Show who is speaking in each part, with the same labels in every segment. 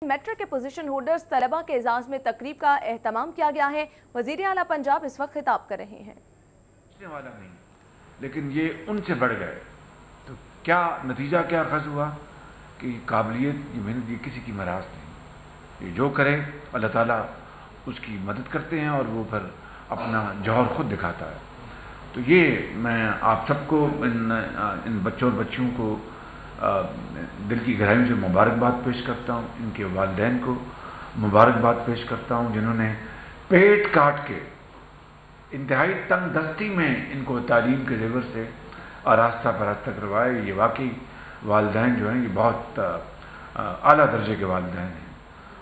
Speaker 1: Matric کے position holders طلبہ کے اعزاز میں تقریب کا اہتمام کیا گیا ہے۔ وزیر اعلیٰ پنجاب اس وقت خطاب کر رہے ہیں۔
Speaker 2: والا نہیں، لیکن یہ ان سے بڑھ گئے تو کیا نتیجہ کیا اخذ ہوا کہ قابلیت یہ محنت یہ کسی کی مراز نہیں، یہ جو کرے اللہ تعالیٰ اس کی مدد کرتے ہیں اور وہ پھر اپنا جوہر خود دکھاتا ہے۔ تو یہ میں آپ سب کو ان بچوں اور بچیوں کو دل کی گہرائیوں سے مبارکباد پیش کرتا ہوں، ان کے والدین کو مبارکباد پیش کرتا ہوں جنہوں نے پیٹ کاٹ کے انتہائی تنگ دستی میں ان کو تعلیم کے زیور سے آراستہ پراستہ کروائے۔ یہ واقعی والدین جو ہیں یہ بہت اعلیٰ درجے کے والدین ہیں،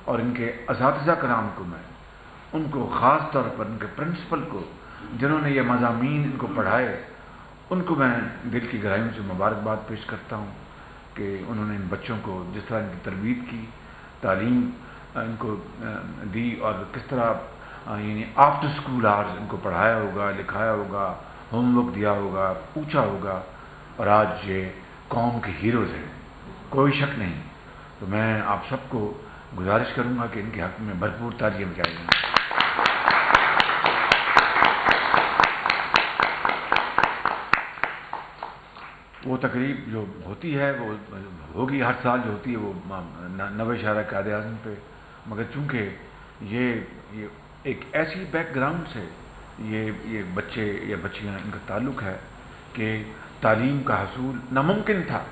Speaker 2: اور ان کے اساتذہ کرام کو میں ان کو خاص طور پر ان کے پرنسپل کو جنہوں نے یہ مضامین ان کو پڑھائے ان کو میں دل کی گہرائیوں سے مبارکباد پیش کرتا ہوں کہ انہوں نے ان بچوں کو جس طرح ان کی تربیت کی، تعلیم ان کو دی، اور کس طرح یعنی آفٹر اسکول آورز ان کو پڑھایا ہوگا، لکھایا ہوگا، ہوم ورک دیا ہوگا، پوچھا ہوگا، اور آج یہ قوم کے ہیروز ہیں، کوئی شک نہیں۔ تو میں آپ سب کو گزارش کروں گا کہ ان کے حق میں بھرپور تالیاں بجائی جائیں۔ وہ تقریب جو ہوتی ہے وہ ہوگی ہر سال جو ہوتی ہے وہ 90 شاعرہ قائد اعظم پہ، مگر چونکہ یہ ایک ایسی بیک گراؤنڈ سے یہ بچے یا بچیاں ان کا تعلق ہے کہ تعلیم کا حصول ناممکن تھا،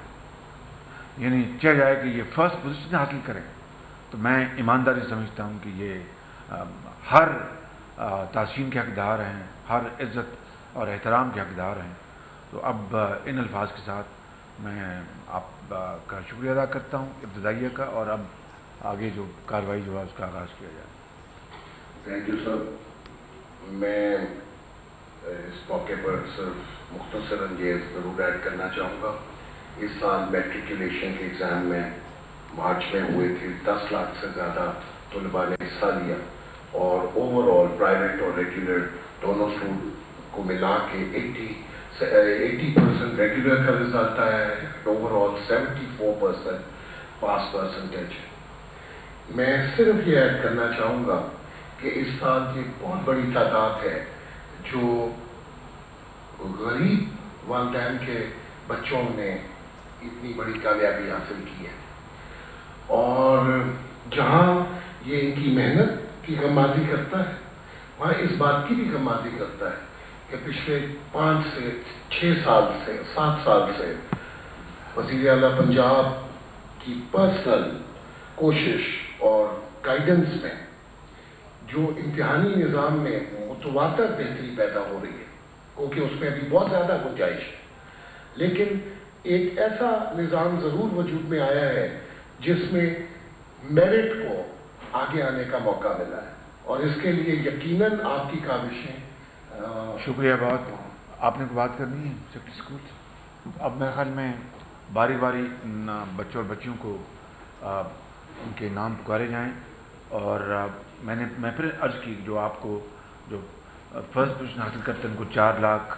Speaker 2: یعنی چاہ جائے کہ یہ فرسٹ پوزیشن حاصل کریں، تو میں ایمانداری سمجھتا ہوں کہ یہ ہر تعظیم کے حقدار ہیں، ہر عزت اور احترام کے حقدار ہیں۔ تو اب ان الفاظ کے ساتھ میں آپ کا شکریہ ادا کرتا ہوں ابتدائیہ کا، اور اب آگے جو کارروائی جو ہے اس کا آغاز کیا جائے۔
Speaker 3: Thank you sir. میں اس موقع پر صرف مختصر یہ ضرور ایڈ کرنا چاہوں گا، اس سال میٹریکولیشن کے ایگزام میں مارچ میں ہوئے تھے، 10 لاکھ سے زیادہ طلباء نے حصہ لیا، اور اوور آل پرائیویٹ اور ریگولر دونوں اسٹوڈنٹ کو ملا کے 80% ریگولر کا رزلٹ آیا ہے، اوور آل 74% پاس پرسنٹیج۔ میں صرف یہ ایڈ کرنا چاہوں گا کہ اس سال کی بہت بڑی تعداد ہے جو غریب والدین کے بچوں نے اتنی بڑی کامیابی حاصل کی ہے، اور جہاں یہ ان کی محنت کی غمازی کرتا ہے وہاں اس بات کی بھی غمازی کرتا ہے کہ پچھلے 5 سے 6 سال سے 7 سال سے وزیر اعلیٰ پنجاب کی پرسنل کوشش اور گائیڈنس میں جو امتحانی نظام میں متواتر بہتری پیدا ہو رہی ہے، کیونکہ اس میں ابھی بہت زیادہ گنجائش ہے، لیکن ایک ایسا نظام ضرور وجود میں آیا ہے جس میں میرٹ کو آگے آنے کا موقع ملا ہے، اور اس کے لیے یقیناً آپ کی کاوشیں۔
Speaker 2: شکریہ بہت۔ آپ نے کوئی بات کرنی ہے سیکٹری اسکول سے؟ اب میرے خیال میں باری باری بچوں اور بچیوں کو ان کے نام پکارے جائیں، اور میں پھر عرض کی جو آپ کو جو فرسٹ پوزیشن حاصل کرتے ہیں ان کو 4 لاکھ،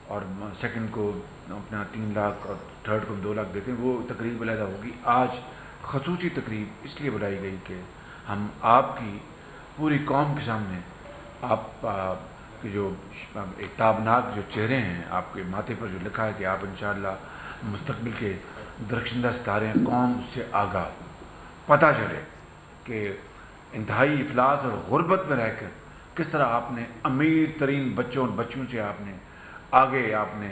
Speaker 2: اور سیکنڈ کو اپنا 3 لاکھ، اور تھرڈ کو 2 لاکھ دیتے ہیں، وہ تقریب علیحدہ ہوگی۔ آج خصوصی تقریب اس لیے بلائی گئی کہ ہم آپ کی پوری قوم کے سامنے آپ کے جو ایک تابناک جو چہرے ہیں، آپ کے ماتھے پر جو لکھا ہے کہ آپ انشاءاللہ مستقبل کے درخشندہ ستارے ہیں، قوم سے آگاہ پتہ چلے کہ انتہائی افلاس اور غربت میں رہ کر کس طرح آپ نے امیر ترین بچوں اور بچیوں سے آپ نے آگے آپ نے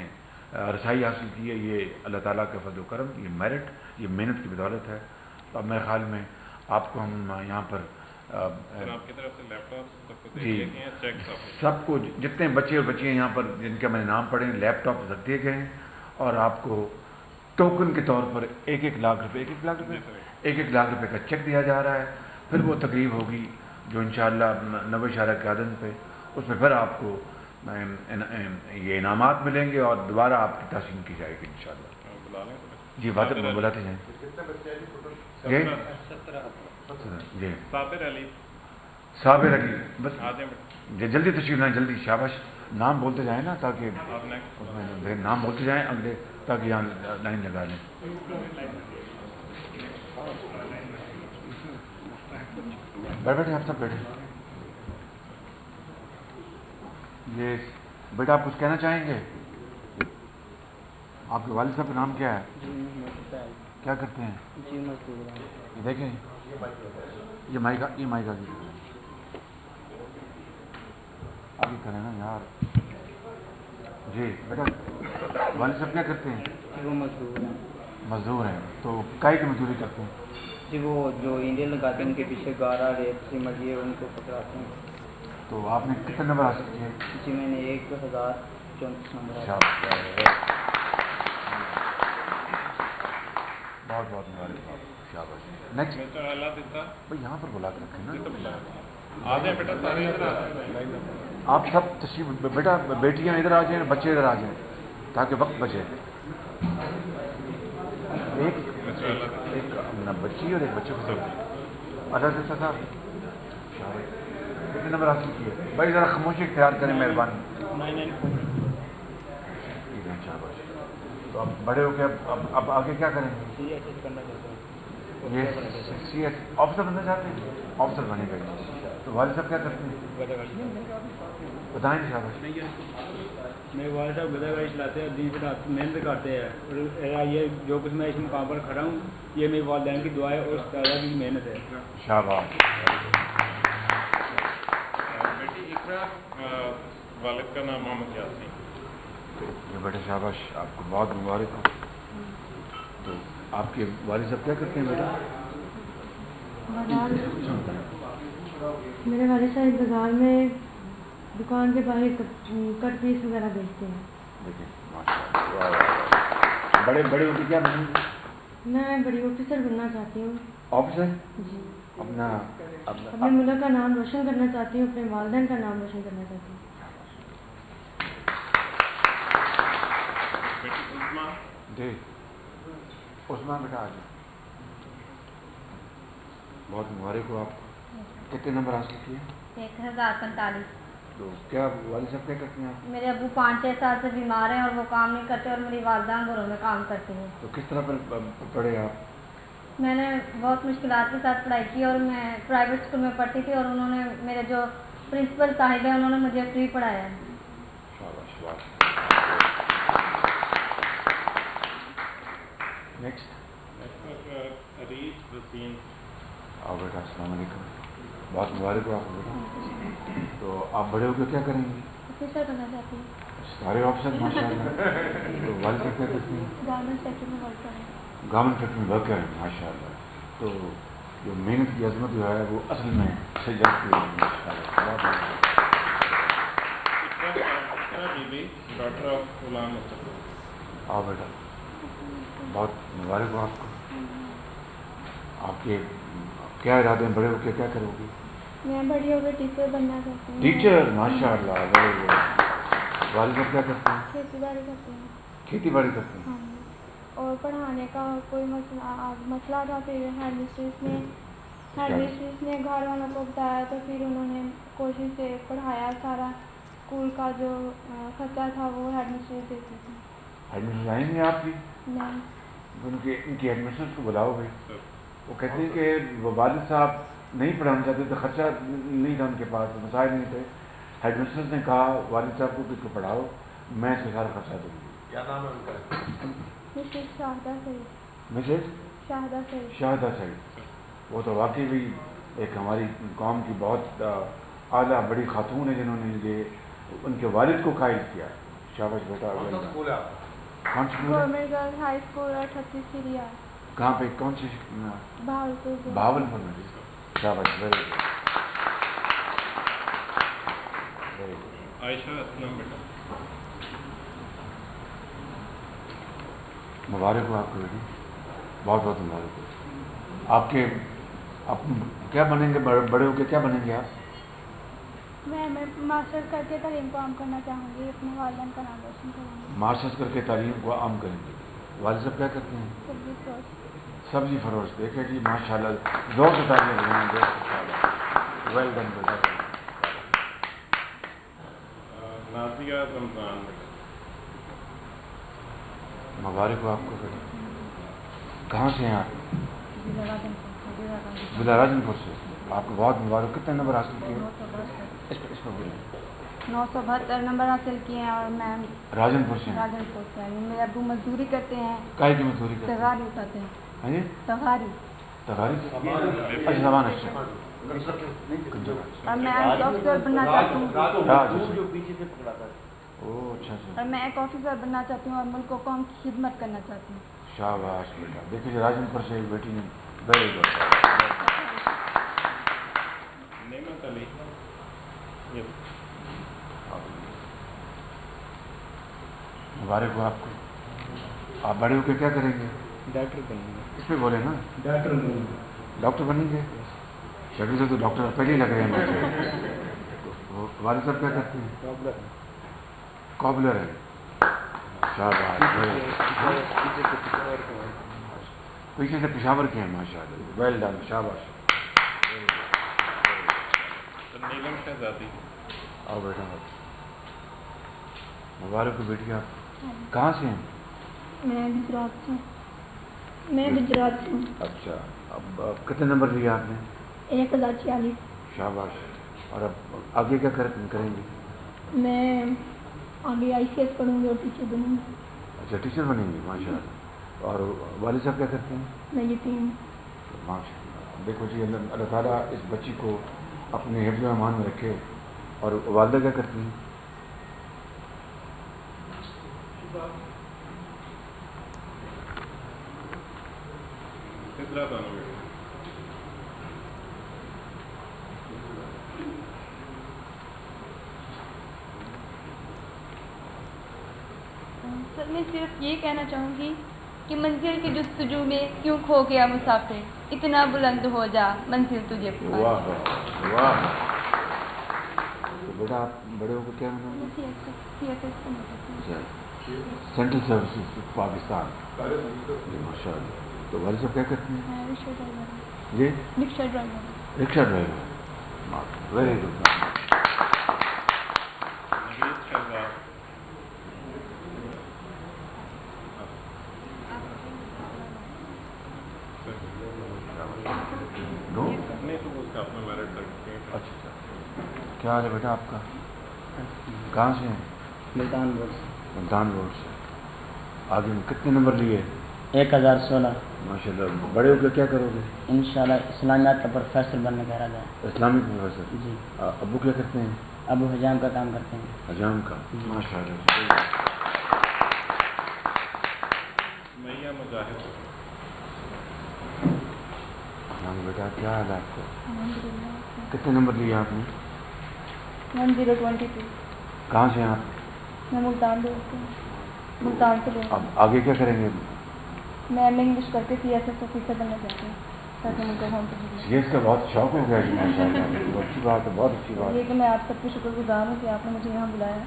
Speaker 2: رسائی حاصل کی ہے۔ یہ اللہ تعالیٰ کا فضل و کرم، یہ میرٹ، یہ محنت کی بدولت ہے۔ تو اب میرے خیال میں آپ کو ہم یہاں پر
Speaker 4: آپ کی طرف سے لیپ ٹاپ
Speaker 2: جی سب کو جتنے بچے اور بچیاں یہاں پر جن کا میں نے نام پڑھے لیپ ٹاپ رکھ دیے گئے ہیں، اور آپ کو ٹوکن کے طور پر 1 لاکھ روپے کا چیک دیا جا رہا ہے۔ پھر وہ تقریب ہوگی جو انشاءاللہ 90 شاعرہ قیادت پہ، اس میں پھر آپ کو یہ انعامات ملیں گے اور دوبارہ آپ کی تحسین کی جائے گی انشاءاللہ۔ جی بات بلاتے جائیں۔ جی صابر علی، بس جلدی تشریف لائیں، جلدی، شاباش، نام بولتے جائیں نا، تاکہ نام بولتے جائیں اگلے، تاکہ یہاں لائن لگا لیں۔ بیٹھے آپ سب بیٹھے. یہ بیٹا آپ کچھ کہنا چاہیں گے؟ آپ کے والد صاحب کا نام کیا ہے؟ کیا کرتے ہیں؟ یہ دیکھیں یہ مائک آ گئی. آگے کریں نا یار. جی بیٹا والد صاحب کیا کرتے ہیں؟
Speaker 5: وہ مزدور ہیں.
Speaker 2: مزدور ہیں. تو کائی کی مزدوری کرتے ہیں؟
Speaker 5: جی وہ جو انڈین لگاتے ہیں ان کے پیچھے گارا ریت سیمٹ یہ ان کو پکڑاتے ہیں.
Speaker 2: تو آپ نے کتنے نمبر حاصل کیے؟
Speaker 5: جی میں نے 1034 نمبر حاصل
Speaker 2: بہت بہت مبارک. شاباش. نیکسٹ
Speaker 4: بیٹا اللہ دیتا
Speaker 2: بھائی یہاں پر بلا کے رکھیں نا.
Speaker 4: آ جائیں بیٹا سارے ادھر آ جائیں.
Speaker 2: آپ سب تشریف بیٹا بیٹیاں ادھر آ جائیں بچے ادھر آ جائیں تاکہ وقت بچے. ایک بچی اور ایک بچے کو ادا دیتا تھا. کتنے نمبر حاصل کیے؟ بھائی ذرا خاموشی اختیار کریں مہربانی. شاباش. تو اب بڑے ہو کے اب آگے کیا کریں گے؟ یہ سی ایس آفیسر بننا چاہتے ہیں؟ آفیسر بنے گا. تو والد صاحب کیا کرتے ہیں بتائیں. شاباش.
Speaker 6: میرے والد صاحب گدا گاڑی چلاتے ہیں دن رات محنت کرتے ہیں. اور یہ جو کچھ میں اس مقام پر کھڑا ہوں یہ میرے والدین کی دعا ہے اور اس طرح کی محنت ہے.
Speaker 2: شاباش.
Speaker 4: بیٹی اقرا والد کا نام محمد یاسین.
Speaker 2: تو یہ بیٹا شاباش آپ کو بہت مبارک ہو. تو آپ کے والد صاحب کیا کرتے ہیں بیٹا؟
Speaker 7: میرے والد صاحب بازار میں دکان کے باہر کٹ پیس وغیرہ بیچتے ہیں.
Speaker 2: دیکھیں ماشاء اللہ. بڑے ہو کے کیا بنیں گے؟
Speaker 7: میں بڑی آفیسر بننا چاہتی ہوں.
Speaker 2: آفیسر؟
Speaker 7: جی.
Speaker 2: اپنا
Speaker 7: اپنے ملک کا نام روشن کرنا چاہتی ہوں. اپنے والدین کا نام روشن کرنا چاہتی ہوں.
Speaker 4: بیٹی عظما.
Speaker 2: جی عثمان بیٹا آ جائیں. بہت مبارک ہو آپ کو. کتنے نمبر حاصل کیے؟
Speaker 8: 1045.
Speaker 2: تو کیا والد صاحب کیا کرتے ہیں آپ؟
Speaker 8: میرے ابو 5-6 سال سے بیمار ہیں اور وہ کام نہیں کرتے اور میری والدہ گھروں میں کام کرتی ہیں.
Speaker 2: تو کس طرح پر پڑھے آپ؟
Speaker 8: میں نے بہت مشکلات کے ساتھ پڑھائی کی اور میں پرائیویٹ اسکول میں پڑھتی تھی اور انہوں نے میرے جو پرنسپل صاحب ہیں انہوں نے مجھے فری پڑھایا ہے.
Speaker 2: شاباش. نیکسٹ.
Speaker 4: عریف رسین.
Speaker 2: آؤ بیٹا السلام علیکم. بہت مبارک ہو آپ کو بیٹا. تو آپ بڑے ہو کے کیا کریں گے؟
Speaker 8: آفیسر بننا چاہتی ہوں.
Speaker 2: سارے آفیسر ماشاء اللہ. تو والد صاحب کیا کرتے ہیں؟
Speaker 8: گورنمنٹ سیکٹر میں ورک کریں.
Speaker 2: گورنمنٹ سیکٹر میں ورک کریں ماشاء اللہ. تو جو محنت کی عظمت جو ہے وہ اصل میں سے جاتی ہے ماشاء اللہ.
Speaker 4: اقرا بیوی ڈاکٹر آف غلام مصطفیٰ.
Speaker 2: آؤ بیٹا بہت مبارک ہو آپ کو. آپ کے کیا ارادے ہیں؟ بڑے ہو کے کیا کرو گی؟
Speaker 8: میں بڑی ہو کے ٹیچر بننا چاہتی ہوں.
Speaker 2: ٹیچر ماشاء اللہ. بڑے ہو. والد صاحب کیا کرتے ہیں؟
Speaker 8: کھیتی باڑی کرتی ہوں.
Speaker 2: کھیتی باڑی کرتے ہیں.
Speaker 8: اور پڑھانے کا کوئی مسئلہ تھا پھر ہیڈ مسٹریس نے گھر والوں کو بتایا تو پھر انہوں نے کوشش سے پڑھایا. سارا اسکول کا جو خرچہ تھا وہ ہیڈ مسٹریس دیتی تھی.
Speaker 2: ہیڈ مسٹر آئیں گے آپ کی؟
Speaker 8: نہیں.
Speaker 2: ان کی ہیڈ مسٹر کو بلاؤ گے. وہ کہتے ہیں کہ وہ والد صاحب نہیں پڑھانا چاہتے تھے. خرچہ نہیں تھا ان کے پاس. مسائل نہیں تھے. ہیڈ مسٹر نے کہا والد صاحب کو کہ اس کو پڑھاؤ میں اس کا سارا خرچہ دوں گی.
Speaker 3: کیا نام ہے ان کا؟
Speaker 8: مسز شاہدہ سعید.
Speaker 2: مسز
Speaker 8: شاہدہ سعید.
Speaker 2: شاہدہ سعید. وہ تو واقعی بھی ایک ہماری قوم کی بہت اعلیٰ بڑی خاتون ہے جنہوں نے یہ ان کے والد کو قائل کیا. شاباش بیٹا.
Speaker 3: کون سا اسکول ہے آپ کا؟
Speaker 2: کون سی اسکول ہے؟
Speaker 8: گورنمنٹ گرلز ہائی اسکول اور 36 سیریا.
Speaker 2: کہاں پہ؟ کون سی؟
Speaker 8: بہاولپور.
Speaker 2: بہاولپور میں. شاباش. Very good.
Speaker 4: عائشہ اسلم بیٹا.
Speaker 2: مبارک ہو آپ کو بیٹی. بہت بہت مبارک ہو. آپ کیا بنیں گے؟ بڑے ہو کے کیا بنیں گے آپ؟
Speaker 8: میں ماسٹر کر کے تعلیم کو عام کرنا چاہوں گی. اپنے والدین کا نام روشن کروں گی.
Speaker 2: ماسٹرز کر کے تعلیم کو عام کریں گے. والد صاحب کیا کرتے ہیں؟
Speaker 8: سبزی فروش.
Speaker 2: سبزی فروش. دیکھیں جی ماشاء اللہ. زور سے تعلیم لگائیں گے. ویل ڈن بیٹا.
Speaker 4: نازیہ رمضان بیٹا.
Speaker 2: مبارک ہو آپ کو بیٹا. کہاں سے ہیں آپ؟ ضلع راجنپور سے. آپ کو بہت مبارک. کتنے نمبر حاصل کیے؟ اس پر بولیں.
Speaker 9: 972 نمبر حاصل کیے ہیں اور میں
Speaker 2: راجنپور سے.
Speaker 9: راجنپور سے. میرے ابو مزدوری کرتے ہیں.
Speaker 2: کائے کی مزدوری کرتے ہیں؟
Speaker 9: تغاری اٹھاتے ہیں.
Speaker 2: ہاں جی
Speaker 9: تغاری.
Speaker 2: تغاری. اچھا زبان اچھا.
Speaker 9: اور میں ایک آفیسر بننا چاہتی ہوں.
Speaker 2: اچھا اچھا.
Speaker 9: اور میں ایک آفیسر بننا چاہتی ہوں اور ملک کو قوم کی خدمت کرنا چاہتی ہوں.
Speaker 2: شاباش بیٹا. دیکھیے راجنپور سے ایک بیٹی نے ویری گڈ.
Speaker 4: نعمت علی.
Speaker 2: مبارک ہو آپ کو. آپ بڑے ہو کے کیا کریں گے؟
Speaker 5: ڈاکٹر بنیں گے.
Speaker 2: اس پہ بولے نا.
Speaker 6: ڈاکٹر بنوں.
Speaker 2: ڈاکٹر بنیں گے. شکل سے تو ڈاکٹر پہلے ہی لگ رہے ہیں مجھے. والد صاحب کیا کرتے ہیں؟ کابلر ہے. شاباش. پیچھے سے پشاور کے ہیں ماشاء اللہ. Well done. شاباش.
Speaker 4: نیلم شہزادی.
Speaker 2: آؤ بیٹا. مبارک ہو بیٹی. آپ کہاں سے ہیں؟
Speaker 9: میں گجرات سے. میں گجرات سے ہوں.
Speaker 2: اچھا. اب کتنے نمبر لیے آپ نے؟
Speaker 9: 1046.
Speaker 2: شاباش. اور اب آگے کیا کریں گے؟
Speaker 9: میں آگے ICS پڑھوں گی اور ٹیچر بنوں گی.
Speaker 2: اچھا ٹیچر بنیں گے ماشاء اللہ. اور والد صاحب کیا کرتے ہیں؟
Speaker 9: میں یتیم ہوں.
Speaker 2: ماشاء اللہ. دیکھو جی اللہ تعالیٰ اس بچی کو اپنے حفظ و امان میں رکھے. اور والدہ کیا کرتی ہیں؟
Speaker 4: کتنا دونوں بیٹے.
Speaker 9: سر میں صرف یہ کہنا چاہوں گی کہ منزل کی جستجو میں کیوں کھو گیا مسافر. اتنا بلند ہو جا منزل تجھے پکارے.
Speaker 2: واہ واہ. تو بیٹا آپ بڑے ہو کے کیا بنو گے؟ Central services Pakistan. ماشاء اللہ. تو والد صاحب کیا کرتے ہیں؟ جی
Speaker 9: rickshaw driver.
Speaker 2: Rickshaw driver. Very good.
Speaker 4: Naveed Shahzad.
Speaker 2: دو.
Speaker 4: نہیں تو اس کا اپنا میرٹ رکھتے ہیں.
Speaker 2: اچھا. کیا حال ہے بیٹا آپ کا؟ کہاں سے ہیں؟
Speaker 5: ملتان بورڈ سے.
Speaker 2: ملتان بورڈ سے. آگے میں کتنے نمبر لیے؟
Speaker 5: 1016.
Speaker 2: ماشاء اللہ. بڑے ہو کے کیا کرو گے؟
Speaker 5: انشاءاللہ اسلامیات کا پروفیسر بننے کا ارادہ ہے.
Speaker 2: Islamic professor.
Speaker 5: جی.
Speaker 2: ابو کیا کرتے ہیں؟
Speaker 5: ابو حجام کا کام کرتے ہیں.
Speaker 2: حجام کا. ماشاء اللہ.
Speaker 4: میاں مجاہد.
Speaker 2: بیٹا کیا حال ہے آپ کو؟ کتنے نمبر لیے آپ نے؟
Speaker 9: 1022.
Speaker 2: کہاں سے ہیں آپ؟
Speaker 9: میں ملتان سے بول.
Speaker 2: اب آگے کیا کریں گے؟
Speaker 9: میں انگلش کر کے CSS آفیسر بننا چاہتی ہوں تاکہ مجھے ہوم
Speaker 2: CS کا بہت شوق ہو گیا جی ماشاء اللہ. اچھی بات ہے. بہت اچھی بات
Speaker 9: یہ
Speaker 2: ہے.
Speaker 9: کہ میں آپ سب کی شکر گزار ہوں کہ آپ نے مجھے یہاں بلایا.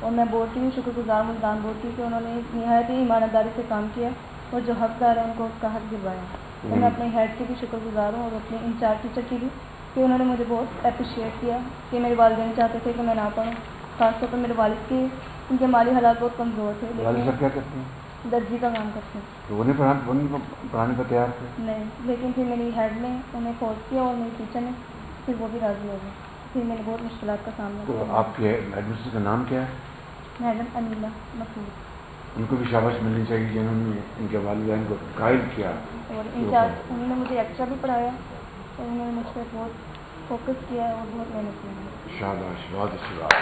Speaker 9: اور میں بورڈ کی بھی شکر گزار ہوں. ملتان بورڈ کی کہ انہوں نے نہایت ہی ایمانداری سے کام کیا اور جو حقدار ہے ان کو اس کا حق دلوایا. تو میں اپنے ہیڈ کی بھی شکر گزار ہوں اور اپنے انچارج ٹیچر کی بھی کہ انہوں نے مجھے بہت اپریشیٹ کیا کہ میرے والدین چاہتے تھے کہ میں نہ پڑھوں. خاص طور پر میرے والد کے ان کے مالی حالات بہت کمزور تھے.
Speaker 2: والد صاحب کیا کرتے ہیں؟
Speaker 9: درزی کا کام کرتے ہیں.
Speaker 2: تو انہیں پڑھانے پر تیار تھے؟
Speaker 9: نہیں, لیکن پھر میری ہیڈ نے انہیں فورس کیا اور میری ٹیچر نے پھر وہ بھی راضی ہو گئے. پھر میں نے بہت مشکلات کا سامنا
Speaker 2: تو
Speaker 9: کیا.
Speaker 2: آپ کے ہیڈ مسٹر کا نام کیا ہے؟
Speaker 9: میڈم انیلا مسعود.
Speaker 2: ان کو بھی شاباش ملنی چاہیے جنہوں نے ان کے والدین کو قائل کیا.
Speaker 9: اور انچارج انہوں نے مجھے ایکسٹرا بھی پڑھایا اور انہوں نے مجھ پر بہت فوکس کیا اور بہت محنت کی.
Speaker 2: شاباش. بہت اچھی بات.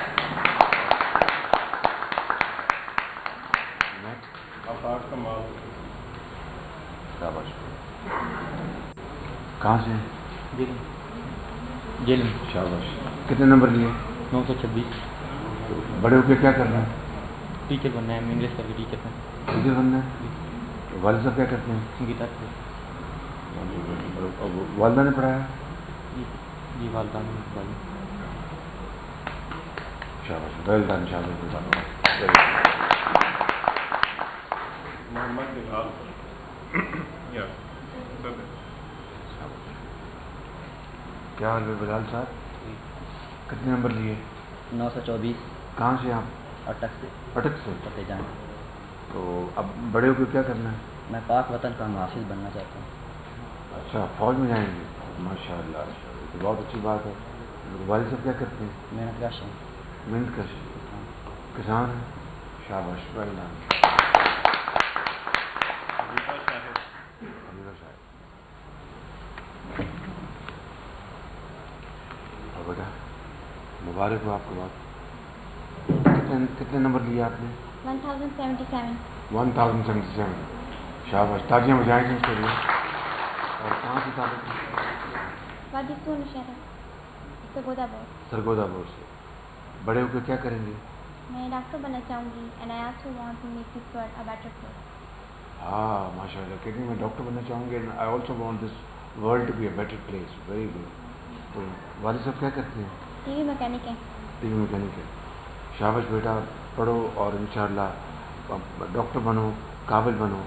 Speaker 4: آفاق کمال.
Speaker 2: شاباش. کہاں سے ہیں؟
Speaker 5: جیلم.
Speaker 2: شاباش. کتنے نمبر لیے؟
Speaker 5: 926.
Speaker 2: بڑے ہو کے کیا کرنا ہے؟
Speaker 5: ٹیچر بننا ہے. انگلش کر کے ٹیچر بننا
Speaker 2: ٹیچر بننا ہے. والد صاحب کیا کرتے ہیں؟
Speaker 5: ہے. گیتا سے.
Speaker 2: والدہ نے پڑھایا؟
Speaker 5: جی والدہ نے.
Speaker 2: شاباش. Well done. شاباش.
Speaker 4: محمد بلال.
Speaker 2: کیا حال ہے بلال صاحب؟ کتنے نمبر لیے؟
Speaker 5: 924.
Speaker 2: کہاں سے آپ؟
Speaker 5: اٹک سے.
Speaker 2: اٹک سے.
Speaker 5: فتح جان.
Speaker 2: تو اب بڑے ہو کے کیا کرنا ہے؟
Speaker 5: میں پاک وطن کا محافظ بننا چاہتا ہوں.
Speaker 2: اچھا فوج میں جائیں گے، ماشاء اللہ تو بہت اچھی بات ہے. والد صاحب کیا کرتے ہیں؟
Speaker 5: محنت کا شان.
Speaker 2: محنت کر کسان ہیں. شاباش بھائی نام اور بیٹا مبارک ہو آپ کو بات. کتنے نمبر لیے آپ نے؟
Speaker 8: 1077.
Speaker 2: 1077. شاباش تالیاں بجائیں گے اس کے لیے. اور کہاں سے تعلق ہے؟
Speaker 8: وادی سون شہر سرگودا بورڈ.
Speaker 2: سرگودا بورڈ سے. بڑے ہو کے کیا کریں گے؟
Speaker 8: میں ڈاکٹر بننا چاہوں گی and I also want to make this world a better place.
Speaker 2: ہاں ماشاء اللہ کہتے ہیں میں ڈاکٹر بننا چاہوں گی. I also want this world to be a better place. Very good. تو والد صاحب کیا کرتے ہیں؟
Speaker 8: ٹی وی میکینک ہے.
Speaker 2: ٹی وی میکینک ہے. شاباش بیٹا پڑھو اور انشاءاللہ ڈاکٹر بنو، قابل بنو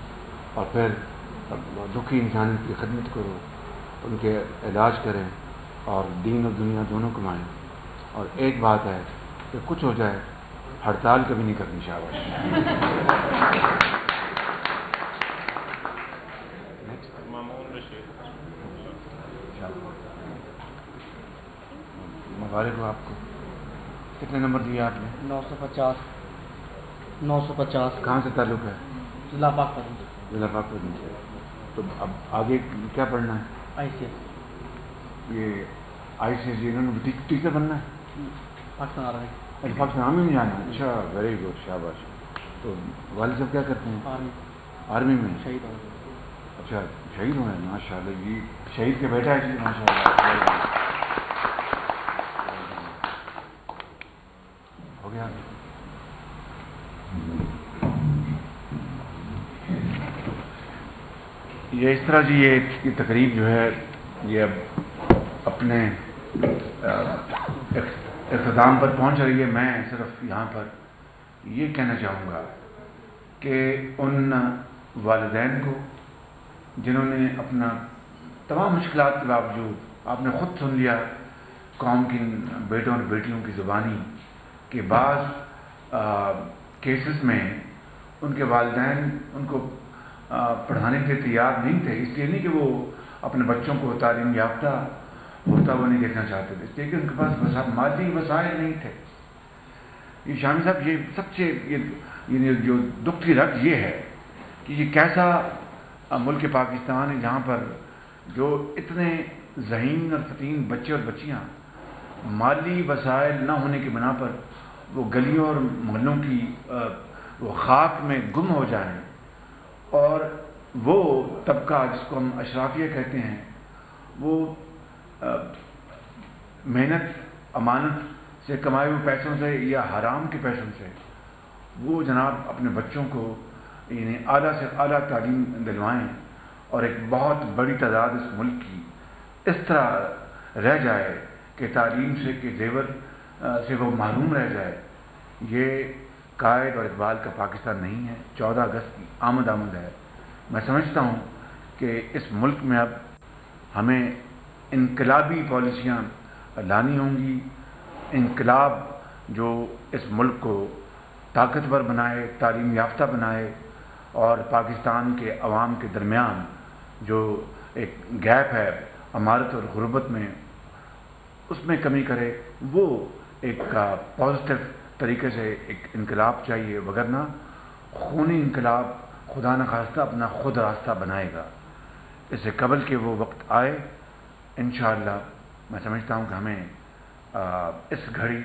Speaker 2: اور پھر دکھی انسانیت کی خدمت کرو، ان کے علاج کریں اور دین اور دنیا دونوں کمائیں. اور ایک بات ہے کہ کچھ ہو جائے ہڑتال کبھی نہیں کرنی. شاباش.
Speaker 4: مامون رشید.
Speaker 2: مبارک ہو آپ کو. کتنے نمبر دیے آپ نے؟
Speaker 5: 950. 950.
Speaker 2: کہاں سے تعلق ہے؟
Speaker 5: ضلع پاکپتن.
Speaker 2: ضلع پاکپتن سے. تو اب آگے کیا پڑھنا ہے؟
Speaker 5: آئی سی ایس.
Speaker 2: یہ آئی سی ایس انہوں نے ٹیچر بننا ہے؟
Speaker 5: پاکستان آ رہا ہے.
Speaker 2: پاکستان آرمی میں جانا ہے. اچھا ویری گڈ. شاباش. تو والد صاحب کیا کرتے ہیں؟
Speaker 5: آرمی.
Speaker 2: آرمی میں
Speaker 5: شہید ہو گئے.
Speaker 2: اچھا شہید ہوئے ہیں. ماشاء اللہ یہ شہید کے بیٹا ہے جی. ماشاء اللہ ہو گیا. یہ اس طرح جی یہ تقریب جو ہے یہ اب اپنے اختتام پر پہنچ رہی ہے. میں صرف یہاں پر یہ کہنا چاہوں گا کہ ان والدین کو جنہوں نے اپنا تمام مشکلات کے باوجود، آپ نے خود سن لیا قوم کی بیٹوں اور بیٹیوں کی زبانی کہ بعض کیسز میں ان کے والدین ان کو پڑھانے کے لیے تیار نہیں تھے. اس لیے نہیں کہ وہ اپنے بچوں کو تعلیم یافتہ ہوتا ہوا نہیں دیکھنا چاہتے تھے، اس لیے کہ ان کے پاس مادی وسائل نہیں تھے. یہ شامی صاحب یہ سب سے یہ جو دکھ کی رگ یہ ہے کہ یہ کیسا ملک پاکستان ہے جہاں پر جو اتنے ذہین اور فتین بچے اور بچیاں مالی وسائل نہ ہونے کی بنا پر وہ گلیوں اور محلوں کی وہ خاک میں گم ہو جائیں، اور وہ طبقہ جس کو ہم اشرافیہ کہتے ہیں وہ محنت امانت سے کمائے ہوئے پیسوں سے یا حرام کے پیسوں سے وہ جناب اپنے بچوں کو یعنی اعلیٰ سے اعلیٰ تعلیم دلوائیں اور ایک بہت بڑی تعداد اس ملک کی اس طرح رہ جائے کہ تعلیم سے کہ زیور سے وہ محروم رہ جائے. یہ قائد اور اقبال کا پاکستان نہیں ہے. 14 اگست کی آمد ہے. میں سمجھتا ہوں کہ اس ملک میں اب ہمیں انقلابی پالیسیاں لانی ہوں گی. انقلاب جو اس ملک کو طاقتور بنائے، تعلیم یافتہ بنائے اور پاکستان کے عوام کے درمیان جو ایک گیپ ہے امارت اور غربت میں اس میں کمی کرے. وہ ایک پازیٹیو طریقے سے ایک انقلاب چاہیے، وگرنہ خونی انقلاب خدا نخواستہ اپنا خود راستہ بنائے گا. اس سے قبل کہ وہ وقت آئے انشاءاللہ میں سمجھتا ہوں کہ ہمیں اس گھڑی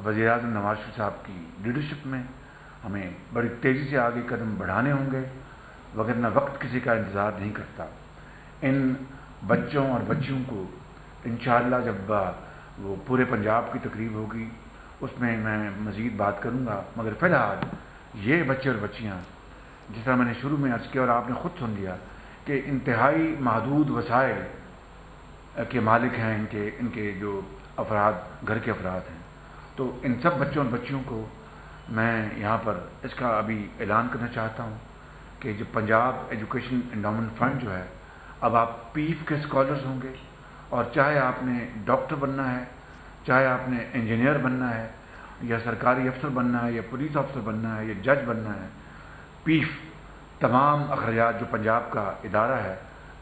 Speaker 2: وزیر اعظم نواز شریف صاحب کی لیڈرشپ میں ہمیں بڑی تیزی سے آگے قدم بڑھانے ہوں گے، وگرنہ وقت کسی کا انتظار نہیں کرتا. ان بچوں اور بچیوں کو انشاءاللہ جب وہ پورے پنجاب کی تقریب ہوگی اس میں مزید بات کروں گا، مگر فی الحال یہ بچے اور بچیاں جس طرح میں نے شروع میں عرض کیا اور آپ نے خود سن لیا کہ انتہائی محدود وسائل کے مالک ہیں ان کے جو افراد گھر کے افراد ہیں. تو ان سب بچوں اور بچیوں کو میں یہاں پر اس کا ابھی اعلان کرنا چاہتا ہوں کہ جو پنجاب ایجوکیشن انڈاؤمنٹ فنڈ جو ہے اب آپ پیف کے اسکالرز ہوں گے، اور چاہے آپ نے ڈاکٹر بننا ہے، چاہے آپ نے انجینئر بننا ہے یا سرکاری افسر بننا ہے یا پولیس افسر بننا ہے یا جج بننا ہے، پیف تمام اخراجات جو پنجاب کا ادارہ ہے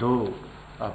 Speaker 2: 2